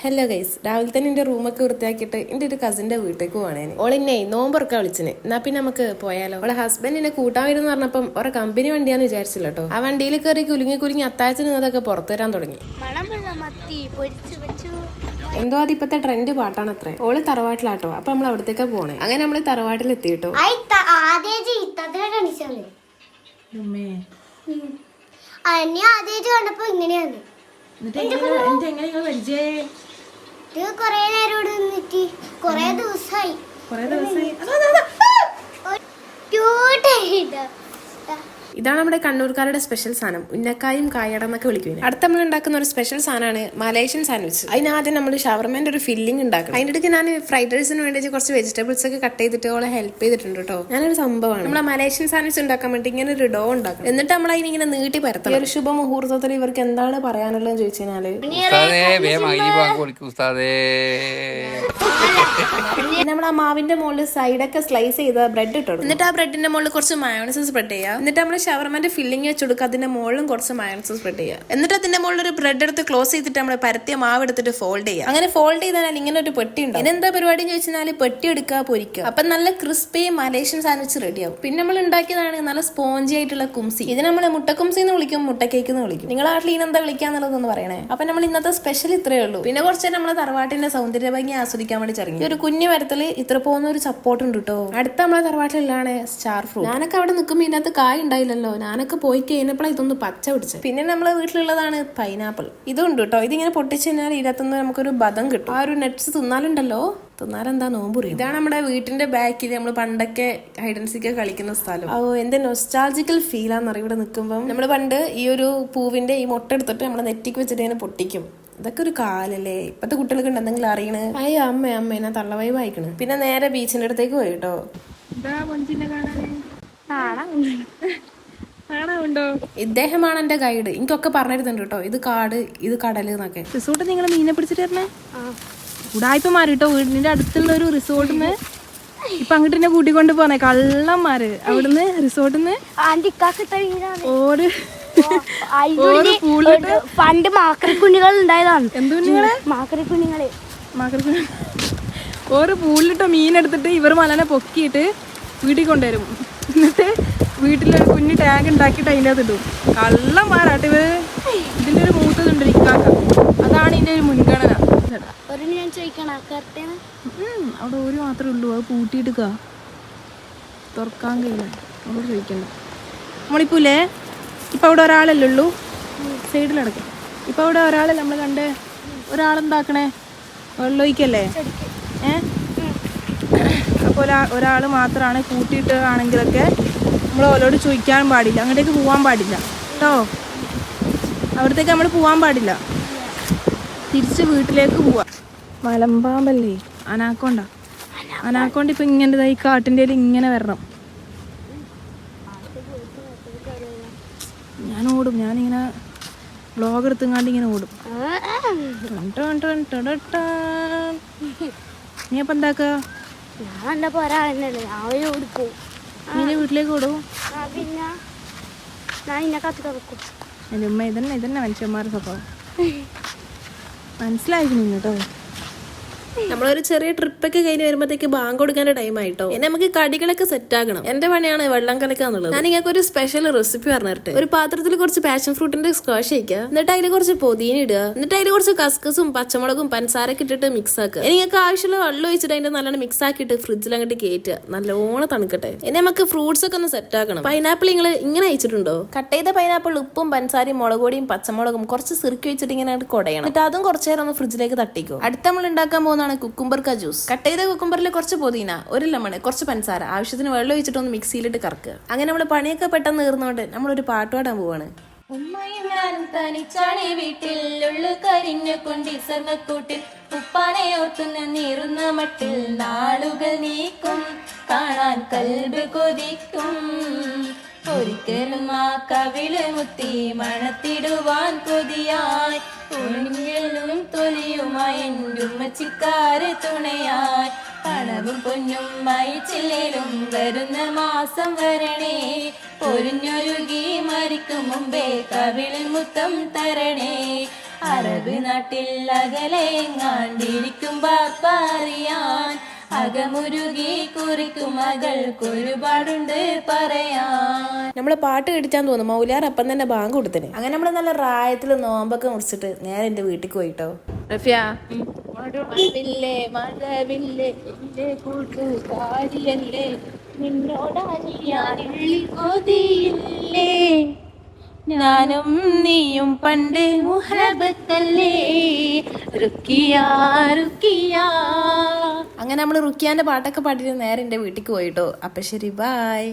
Hello guys, രാവിലെ തന്നെ എൻ്റെ റൂമൊക്കെ വൃത്തിയാക്കിയിട്ട് എൻ്റെ ഒരു കസിൻ്റെ വീട്ടിലേക്ക് പോകണേന്. ഓളിന്നെ നോമ്പൊറക്കാൻ വിളിച്ചിന്. എന്നാ പിന്നെ നമുക്ക് പോയാലോ. അവളെ ഹസ്ബൻഡിനെ കൂട്ടാൻ വരുന്ന പറഞ്ഞപ്പം ഓരോ കമ്പനി വണ്ടിയാന്ന് വിചാരിച്ചില്ല കേട്ടോ. ആ വണ്ടിയിൽ കയറി കുലുങ്ങി അത്താഴത്തിന് നിന്നതൊക്കെ പുറത്തുവരാൻ തുടങ്ങി. എന്തോ അതിപ്പത്തെ ട്രെൻഡ് പാട്ടാണ് അത്രേ. ഓള് തറവാട്ടിലാട്ടോ. അപ്പൊ നമ്മൾ അവിടത്തേക്കാ പോണേ. അങ്ങനെ നമ്മള് തറവാട്ടിൽ എത്തിട്ടോ. കൊറേ നേരം ഇവിടെ നിന്നിട്ട് കൊറേ ദിവസമായി ഇതാണ് നമ്മുടെ കണ്ണൂർക്കാരുടെ സ്പെഷ്യൽ സാധനം. ഉന്നക്കായും കായട എന്നൊക്കെ വിളിക്കുന്നത്. അടുത്ത നമ്മൾ ഉണ്ടാക്കുന്ന ഒരു സ്പെഷ്യൽ സാധനമാണ് മലേഷ്യൻ സാൻഡ്വിച്ച്. അതിനാദ്യം നമ്മൾ ഷവർമേന്റെ ഒരു ഫില്ലിംഗ് ഉണ്ടാക്കണം. അതിന്റെ ഇടയ്ക്ക് ഞാൻ ഫ്രൈഡ് റൈസിന് വേണ്ടി കുറച്ച് വെജിറ്റബിൾസ് ഒക്കെ കട്ട് ചെയ്തിട്ട് അവളെ ഹെൽപ്പ് ചെയ്തിട്ടുണ്ട് കേട്ടോ. ഞാനൊരു സംഭവമാണ് നമ്മളെ മലേഷ്യൻ സാൻഡ്വിച്ച് ഉണ്ടാക്കാൻ വേണ്ടി ഇങ്ങനെ ഒരു ഡോ ഉണ്ടാക്കണം. എന്നിട്ട് നമ്മൾ അതിനിങ്ങനെ നീട്ടി പരത്തണം. ഒരു ശുഭമുഹൂർത്തത്തിൽ ഇവർക്ക് എന്താണ് പറയാനുള്ളതെന്ന് ചോദിച്ചു കഴിഞ്ഞാല് നമ്മൾ ആ മാവിന്റെ മുകളിൽ സൈഡൊക്കെ സ്ലൈസ് ചെയ്ത ബ്രെഡ് ഇട്ടു. എന്നിട്ട് ആ ബ്രെഡിന്റെ മുകളിൽ കുറച്ച് മയോണൈസ് സ്പ്രെഡ് ചെയ്യുക. എന്നിട്ട് നമ്മൾ ഷവർമന്റെ ഫില്ലിംഗ് വെച്ച് കൊടുക്കുക. അതിന്റെ മുകളിലും കുറച്ച് മയോണൈസ് സ്പ്രെഡ് ചെയ്യുക. എന്നിട്ട് അതിന്റെ മുകളിൽ ഒരു ബ്രെഡ് എടുത്ത് ക്ലോസ് ചെയ്തിട്ട് നമ്മൾ പരത്തിയ മാവ് എടുത്തിട്ട് ഫോൾഡ് ചെയ്യുക. അങ്ങനെ ഫോൾഡ് ചെയ്താൽ ഇങ്ങനെ ഒരു പെട്ടി ഉണ്ട്. ഇതെന്താ പരിപാടി എന്ന് ചോദിച്ചാൽ പെട്ടി എടുക്കുക, പൊരിക്കുക. അപ്പൊ നല്ല ക്രിസ്പി മലേഷ്യൻ സാൻഡ്വിച്ച് റെഡിയാവും. പിന്നെ നമ്മൾ ഉണ്ടാക്കിയതാണ് നല്ല സ്പോഞ്ചി ആയിട്ടുള്ള കുംസി. ഇത് നമ്മൾ മുട്ടക്കുംസി എന്ന് വിളിക്കും, മുട്ടക്കേക്ക് എന്ന് വിളിക്കും. നിങ്ങളെ നാട്ടിൽ ഇനെന്താ വിളിക്കാന്നുള്ളതെന്ന് പറയണേ. അപ്പൊ നമ്മൾ ഇന്നത്തെ സ്പെഷ്യൽ ഇത്രയേ ഉള്ളൂ. പിന്നെ കുറച്ച് നമ്മളെ തറവാട്ടിന്റെ സൗന്ദര്യ ഭംഗി ആസ്വദിക്കാൻ വേണ്ടി ചെറിയ ഒരു കുഞ്ഞു മരത്തില് ഇത്ര പോകുന്ന ഒരു സപ്പോർട്ട് ഉണ്ട് കേട്ടോ. അടുത്ത നമ്മളെ തറവാട്ടിലാണ് സ്റ്റാർ ഫ്രൂട്ട്. ഞാനൊക്കെ അവിടെ നിൽക്കുമ്പോ ഇതിനകത്ത് കായ് ഉണ്ടായില്ലല്ലോ. ഞാനൊക്കെ പോയി കഴിഞ്ഞപ്പോഴാണ് ഇതൊന്ന് പച്ച പിടിച്ചത്. പിന്നെ നമ്മളെ വീട്ടിലുള്ളതാണ് പൈനാപ്പിൾ. ഇതുണ്ട് കേട്ടോ. ഇതിങ്ങനെ പൊട്ടിച്ചു കഴിഞ്ഞാൽ ഇതിനകത്തുനിന്ന് നമുക്കൊരു ബദം കിട്ടും. ആ ഒരു നെറ്റ്സ് തിന്നാലുണ്ടല്ലോ, തിന്നാലെന്താ നോമ്പുറി. ഇതാണ് നമ്മുടെ വീട്ടിന്റെ ബാക്കിൽ നമ്മൾ പണ്ടൊക്കെ ഹൈഡൻസിക്ക് കളിക്കുന്ന സ്ഥലം. ഓ, എന്ത് നൊസ്റ്റാൾജിക്കൽ ഫീലാന്നറിയ ഇവിടെ നിൽക്കുമ്പോൾ. നമ്മൾ പണ്ട് ഈ ഒരു പൂവിന്റെ ഈ മുട്ട എടുത്തിട്ട് നമ്മളെ നെറ്റിക്ക് വെച്ചിട്ട് ഇങ്ങനെ പൊട്ടിക്കും. ഇതൊക്കെ ഒരു കാലല്ലേ. ഇപ്പത്തെ കുട്ടികൾക്ക് ഉണ്ട് എന്തെങ്കിലും അറിയണ്. അയ്യോ അമ്മ ഞാൻ തള്ളവൈ വായിക്കണ്. പിന്നെ നേരെ ബീച്ചിന്റെ അടുത്തേക്ക് പോയി കേട്ടോ. ഇദ്ദേഹമാണ് എന്റെ ഗൈഡ്. എനിക്കൊക്കെ പറഞ്ഞിരുന്നുണ്ട് കേട്ടോ. ഇത് കാട്, ഇത് കടല് എന്നൊക്കെ. റിസോർട്ട് നിങ്ങൾ മീനെ പിടിച്ചിട്ട് തരണേ. ഉടായ്പമാര് കേട്ടോ. വീടിന്റെ അടുത്തുള്ള ഒരു റിസോർട്ടിന്ന് ഇപ്പൊ അങ്ങോട്ട് എന്നെ കൂട്ടിക്കൊണ്ട് പോന്നെ കള്ളന്മാര്. അവിടുന്ന് റിസോർട്ടിന്ന് പണ്ട് മാക്രക്കുഞ്ഞുങ്ങൾ ഉണ്ടായതാണ്. എന്തുകുഞ്ഞുങ്ങളെ? മാക്രക്കുഞ്ഞുങ്ങള്. ഓരോ പൂളിലിട്ട മീനെടുത്തിട്ട് ഇവർ മലനെ പൊക്കിയിട്ട് വീട്ടിൽ കൊണ്ടുവരും. എന്നിട്ട് വീട്ടിലൊരു കുഞ്ഞ് ടാങ്ക് ഉണ്ടാക്കിയിട്ട് അതിൻ്റെ അകത്ത് ഇടും. കള്ളന്മാരാട്ട് ഇവര്. ഇതിന്റെ ഒരു മൂത്തതുണ്ട് ഇക്കാക്ക. അതാണ് ഇതിന്റെ ഒരു മുൻഗണന. അവിടെ ഒരു മാത്രമേ ഉള്ളൂ. അത് പൂട്ടിയിടുക, തുറക്കാൻ കഴിയില്ല. നമ്മളോട് ചോദിക്കണ്ട. നമ്മളിപ്പോലെ ഇപ്പം അവിടെ ഒരാളല്ലേ ഉള്ളൂ, സൈഡിലടക്കാം. ഇപ്പം അവിടെ ഒരാളല്ലേ നമ്മൾ കണ്ടേ. ഒരാളെന്താക്കണേ, വെള്ളമൊഴിക്കല്ലേ. അപ്പോൾ ഒരാൾ മാത്രമാണ്. കൂട്ടിയിട്ട് ആണെങ്കിലൊക്കെ നമ്മൾ ഓരോട് ചോദിക്കാൻ പാടില്ല. അങ്ങോട്ടേക്ക് പോകാൻ പാടില്ല കേട്ടോ. അവിടത്തേക്ക് നമ്മൾ പോകാൻ പാടില്ല. തിരിച്ച് വീട്ടിലേക്ക് പോവാം. മലമ്പാമ്പല്ലേ, അനാക്കോണ്ട. അനാക്കോണ്ട ഇപ്പം ഇങ്ങനെ ഈ കാട്ടിൻ്റെ ഇങ്ങനെ വരണം. ഞാൻ ഓടും. ഞാനിങ്ങനെ വ്ളോഗ് എടുത്തുങ്ങാണ്ട് ഇങ്ങനെ ഓടും. നീ അപ്പം എന്താക്കുക? നീ വീട്ടിലേക്ക് ഓടും. എൻ്റെ ഉമ്മ ഇതന്നെ മനുഷ്യന്മാരുടെ സ്വഭാവം. മനസ്സിലായിരിക്കും കേട്ടോ. നമ്മളൊരു ചെറിയ ട്രിപ്പൊക്കെ കഴിഞ്ഞ് വരുമ്പോഴത്തേക്ക് ബാങ്ക് കൊടുക്കാൻ്റെ ടൈം ആയിട്ടോ. എന്നെ നമുക്ക് കടികളൊക്കെ സെറ്റ് ആകണം. എന്റെ പണിയാണ് വെള്ളം കലക്കാന്നുള്ളത്. ഞാൻ നിങ്ങൾക്ക് ഒരു സ്പെഷ്യൽ റെസിപ്പി പറഞ്ഞിട്ട് ഒരു പാത്രത്തിൽ കുറച്ച് പാഷൻ ഫ്രൂട്ടിന്റെ സ്ക്വാഷ് ചെയ്യിക്കുക. എന്നിട്ട് അതിൽ കുറച്ച് പൊതിന ഇടുക. എന്നിട്ട് അതിൽ കുറച്ച് കസ്കസും പച്ചമുളകും പഞ്ചസാരൊക്കെ ഇട്ടിട്ട് മിക്സ് ആക്കുക. നിങ്ങൾക്ക് ആവശ്യമുള്ള വെള്ളം ഒഴിച്ചിട്ട് അതിന്റെ നല്ലോണം മിക്സ് ആക്കിയിട്ട് ഫ്രിഡ്ജിൽ അങ്ങോട്ട് കയറ്റുക. നല്ലോണം തണുക്കട്ടെ. ഇനി നമുക്ക് ഫ്രൂട്ട്സ് ഒക്കെ ഒന്ന് സെറ്റ് ആക്കണം. പൈനാപ്പിൾ നിങ്ങൾ ഇങ്ങനെ അയച്ചിട്ടുണ്ടോ? കട്ട് ചെയ്ത പൈനാപ്പിൾ ഉപ്പും പഞ്ചസാരയും മുളക് പൊടിയും പച്ചമുളകും കുറച്ച് സിറുക്കി വെച്ചിട്ട് ഇങ്ങനെ കുടയണം. എന്നിട്ട് അതും കുറച്ചു നേരം ഒന്ന് ഫ്രിഡ്ജിലേക്ക് തട്ടിക്കോ. അടുത്ത നമ്മൾ ഉണ്ടാക്കാൻ പോകുന്ന കുക്കുംബർ ജ്യൂസ്. കട്ട് ചെയ്ത കുക്കുംബറിൽ കുറച്ച് പൊതിന, ഒരു ലെമൺ, കുറച്ച് പഞ്ചസാര, ആവശ്യത്തിന് വെള്ളം ഒഴിച്ചിട്ട് ഒന്ന് മിക്സിയിലിട്ട് കറക്കുക. അങ്ങനെ നമ്മള് പണിയൊക്കെ പെട്ടെന്ന് തീർന്നോണ്ട് നമ്മളൊരു പാട്ട് പാടാൻ പോവാണ്. ഉമ്മയും ഞാനും തനിച്ചാണേ വീട്ടിൽ ഉള്ളു കരിഞ്ഞു കൊണ്ടി സർവക്കൂട്ടിൽ ഉപ്പാനെ ഓർത്തുന്ന നീറുന്ന മട്ടിൽ നാളുകൾ നീക്കും കാണാൻ കൽബ് കൊതിക്കും. ഒരിക്കലും ആ കവിള് മുത്തി മണത്തിടുവാൻ കൊതിയായി ഒളിഞ്ഞലും തൊലിയുമായി എൻ്റെ ഉമ്മച്ചിക്കാര് തുണയായി പണവും പൊന്നും അയച്ചില്ലേലും വരുന്ന മാസം വരണേ പൊരിഞ്ഞൊരുകി മരിക്കും മുമ്പേ കവിളിൽ മുത്തം തരണേ അറബ് നാട്ടിൽ അകലെ എങ്ങാണ്ടിരിക്കും ബാപ്പറിയാൻ അകമുരുകി കുറിക്കും മകൾക്കൊരുപാടുണ്ട് പറയാൻ. നമ്മള് പാട്ട് കേട്ടിച്ചാൻ തോന്നും മൗലാർ അപ്പം തന്നെ ബാങ്ക് കൊടുത്തനെ. അങ്ങനെ നമ്മള് നല്ല റായത്തിൽ നോമ്പൊക്കെ മുറിച്ചിട്ട് നേരെ എന്റെ വീട്ടിൽ പോയിട്ടോ. റഫിയ മഴവില്ലേ മഴവില്ലേ എന്റെ കൂട്ടുകാരിയല്ലേ നിന്നോടാനിയാനുള്ളി കൊതിയില്ലേ ഞാനും നീയും പണ്ട് മുഹബത്തല്ലേ റുക്കിയ റുക്കിയ. അങ്ങനെ നമ്മള് റുക്കിയാന്റെ പാട്ടൊക്കെ പാടിയിട്ട് നേരെ എന്റെ വീട്ടിൽ പോയിട്ടോ. അപ്പൊ ശരി, ബൈ.